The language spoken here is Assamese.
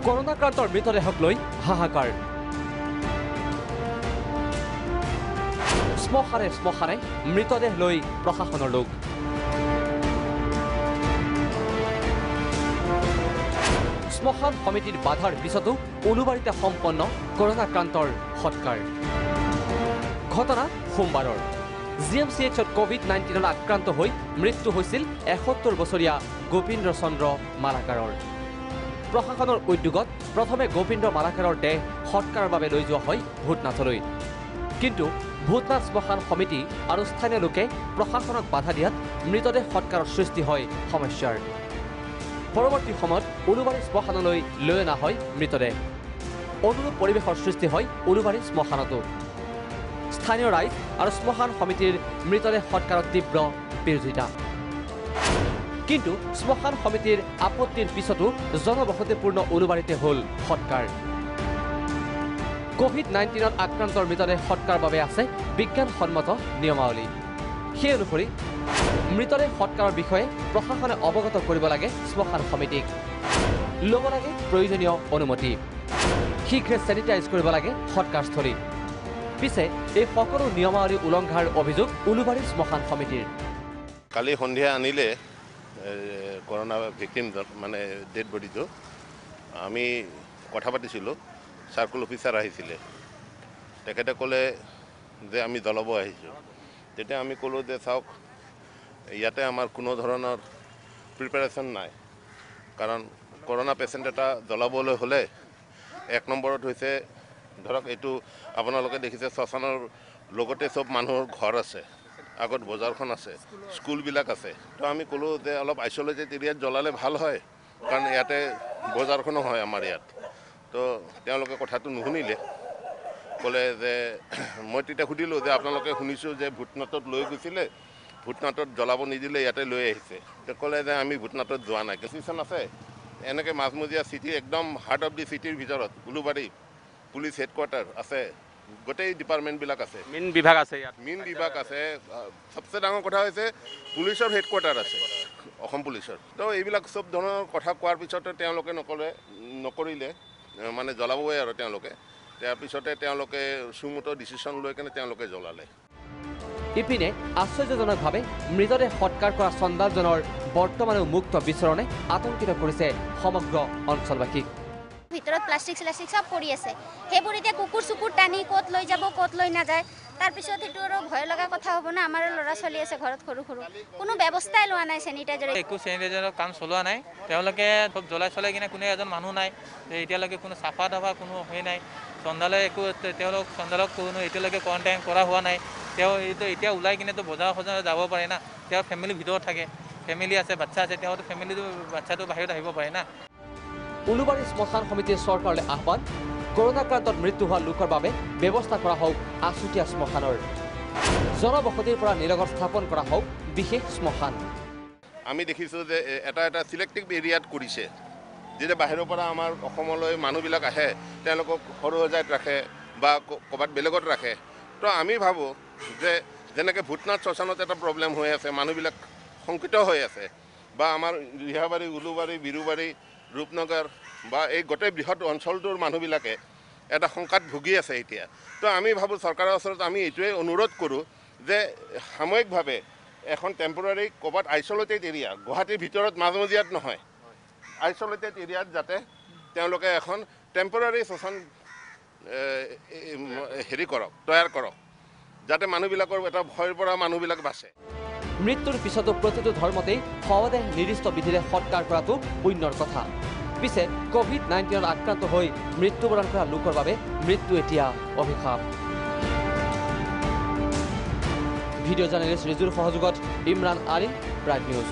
কৰোনাক্ৰান্তৰ মৃতদেহক লৈ হাহাকাৰ। শ্মশানে শ্মশানে মৃতদেহ লৈ প্ৰশাসনৰ লোক। শ্মশান সমিতিৰ বাধাৰ পিছতো উলুবাৰীতে সম্পন্ন কৰোনাক্ৰান্তৰ সৎকাৰ। ঘটনা সোমবাৰৰ GMCHত COVID-19 আক্ৰান্ত হৈ মৃত্যু হৈছিল 71 বছৰীয়া গোবিন্দ্ৰ চন্দ্ৰ মালাকাৰৰ। প্ৰশাসনৰ উদ্যোগত প্ৰথমে গোবিন্দ্ৰ মালাকাৰৰ দেহ সৎকাৰৰ বাবে লৈ যোৱা হয় ভূতনাথলৈ। কিন্তু ভূতনাথ শ্মশান সমিতি আৰু স্থানীয় লোকে প্ৰশাসনক বাধা দিয়াত মৃতদেহ সৎকাৰৰ সৃষ্টি হয় সমস্যাৰ। পৰৱৰ্তী সময়ত উলুবাৰী শ্মশানলৈ লৈ অনা হয় মৃতদেহ। অনুৰূপ পৰিৱেশৰ সৃষ্টি হয় উলুবাৰী শ্মশানতো। স্থানীয় ৰাইজ আৰু শ্মশান সমিতিৰ মৃতদেহ সৎকাৰত তীব্ৰ বিৰোধিতা। কিন্তু শ্মশান সমিতিৰ আপত্তিৰ পিছতো জনবসতিপূৰ্ণ উলুবাৰীতে হ'ল সৎকাৰ। COVID-19 আক্ৰান্তৰ মৃতদেহ সৎকাৰৰ বাবে আছে বিজ্ঞানসন্মত নিয়মাৱলী। সেই অনুসৰি মৃতদেহ সৎকাৰৰ বিষয়ে প্ৰশাসনে অৱগত কৰিব লাগে শ্মশান সমিতিক। ল'ব লাগে প্ৰয়োজনীয় অনুমতি। শীঘ্ৰে চেনিটাইজ কৰিব লাগে সৎকাৰস্থলী। পিছে এই সকলো নিয়মাৱলী উলংঘাৰ অভিযোগ উলুবাৰী শ্মশান সমিতিৰ। কালি সন্ধিয়া আনিলে করোনা ভিকটিম মানে ডেড বডিটো আমি কথা পাতিছিলোঁ। সার্কল অফিসার আহিছিলে, তেখেতে ক'লে যে আমি জ্বলাব আহিছোঁ। তেতিয়া আমি ক'লোঁ যে চাওক, ইয়াতে আমাৰ কোনো ধৰণৰ প্ৰিপাৰেশ্যন নাই, কাৰণ কৰোণা পেচেণ্ট এটা জ্বলাবলৈ হ'লে 1 নম্বৰত হৈছে ধৰক এইটো আপোনালোকে দেখিছে শ্মশানৰ লগতে চব মানুহৰ ঘৰ আছে, আগত বজাৰখন আছে, স্কুলবিলাক আছে। তো আমি ক'লোঁ যে অলপ আইচলেটেড এৰিয়াত জ্বলালে ভাল হয়, কাৰণ ইয়াতে বজাৰখনো হয় আমাৰ ইয়াত। তো তেওঁলোকে কথাটো নুশুনিলে, ক'লে যে মই তেতিয়া সুধিলোঁ যে আপোনালোকে শুনিছোঁ যে ভূতনাথত লৈ গৈছিলে, ভূতনাথত জ্বলাব নিদিলে ইয়াতে লৈ আহিছে। তো ক'লে যে আমি ভূতনাথত যোৱা নাই, কেছিচন আছে এনেকৈ মাজমজিয়া চিটি একদম হাৰ্ট অফ দি চিটিৰ ভিতৰত উলুবাৰী পুলিচ হেডকোৱাৰ্টাৰ আছে, গোটেই ডিপাৰ্টমেণ্টবিলাক আছে, মেইন বিভাগ আছে ইয়াত, মেইন বিভাগ আছে। সবচে ডাঙৰ কথা হৈছে পুলিচৰ হেডকোৱাৰ্টাৰ আছে, অসম পুলিচৰ। তো এইবিলাক চব ধৰণৰ কথা কোৱাৰ পিছতে তেওঁলোকে নকৰিলে, মানে জ্বলাবই আৰু তেওঁলোকে। তাৰপিছতে তেওঁলোকে সুমোটো ডিচিশ্যন লৈ কেনে তেওঁলোকে জ্বলালে। ইপিনে আশ্চৰ্যজনকভাৱে মৃতদেহ সৎকাৰ কৰা চন্দালজনৰ বৰ্তমানেও মুক্ত বিচৰণে আতংকিত কৰিছে সমগ্ৰ অঞ্চলবাসীক। ভিতৰত প্লাষ্টিক স্লাষ্টিক চব পৰি আছে, সেইবোৰ এতিয়া কুকুৰ চুকুৰ টানি ক'ত লৈ যাব ক'ত লৈ নাযায়। তাৰপিছত সেইটো আৰু ভয় লগা কথা হ'ব না। আমাৰ ল'ৰা ছোৱালী আছে ঘৰত সৰু সৰু, কোনো ব্যৱস্থাই লোৱা নাই চেনিটাইজাৰ। একো চেনিটাইজাৰৰ কাম চলোৱা নাই। তেওঁলোকে চব জ্বলাই চলাই কিনে কোনো এজন মানুহ নাই, এতিয়ালৈকে কোনো চাফা তাফা কোনো হৈ নাই। চন্দালে একো চন্দালক কোনো এতিয়ালৈকে কোৱাৰেণ্টাইন কৰা হোৱা নাই। তেওঁ এইটো এতিয়া ওলাই কিনেতো বজাৰ যাব পাৰে না, তেওঁৰ ফেমিলিৰ ভিতৰত থাকে, ফেমিলি আছে, বাচ্চা আছে, তেওঁতো ফেমিলিটো বাচ্চাটো বাহিৰত আহিব পাৰে না। উলুবাৰী শ্মশান সমিতিৰ চৰকাৰলৈ আহ্বান, কৰোনাক্ৰান্তত মৃত্যু হোৱা লোকৰ বাবে ব্যৱস্থা কৰা হওক আছুতীয়া শ্মশানৰ। জনবসতিৰ পৰা নিলগত স্থাপন কৰা হওক বিশেষ শ্মশান। আমি দেখিছোঁ যে এটা চিলেক্টিভ এৰিয়াত কৰিছে, যেতিয়া বাহিৰৰ পৰা আমাৰ অসমলৈ মানুহবিলাক আহে, তেওঁলোকক সৰু সজাইত ৰাখে বা ক'ৰবাত বেলেগত ৰাখে। তো আমি ভাবোঁ যে যেনেকৈ ভূতনাথ শ্মশানত এটা প্ৰব্লেম হৈ আছে, মানুহবিলাক শংকিত হৈ আছে, বা আমাৰ ৰিহাবাৰী, উলুবাৰী, বিৰুবাৰী, ৰূপনগৰ বা এই গোটেই বৃহৎ অঞ্চলটোৰ মানুহবিলাকে এটা শংকাত ভুগি আছে এতিয়া। তো আমি ভাবোঁ চৰকাৰৰ ওচৰত আমি এইটোৱে অনুৰোধ কৰোঁ যে সাময়িকভাৱে এখন টেম্পৰাৰী ক'ৰবাত আইচলেটেড এৰিয়া, গুৱাহাটীৰ ভিতৰত মাজমজিয়াত নহয়, আইচলেটেড এৰিয়াত যাতে তেওঁলোকে এখন টেম্পৰাৰী শ্মশান তৈয়াৰ কৰক, যাতে মানুহবিলাকৰ এটা ভয়ৰ পৰা মানুহবিলাক বাচে। মৃত্যুৰ পিছতো প্ৰতিটো ধৰ্মতেই শৱদেহ নিৰ্দিষ্ট বিধিৰে সৎকাৰ কৰাটো পুণ্যৰ কথা। পিছে COVID-19 আক্ৰান্ত হৈ মৃত্যুবৰণ কৰা লোকৰ বাবে মৃত্যু এতিয়া অভিশাপ। ভিডিঅ' জাৰ্নেলিষ্ট ৰিজুৰ সহযোগত ইমৰান আলী, প্ৰাইম নিউজ।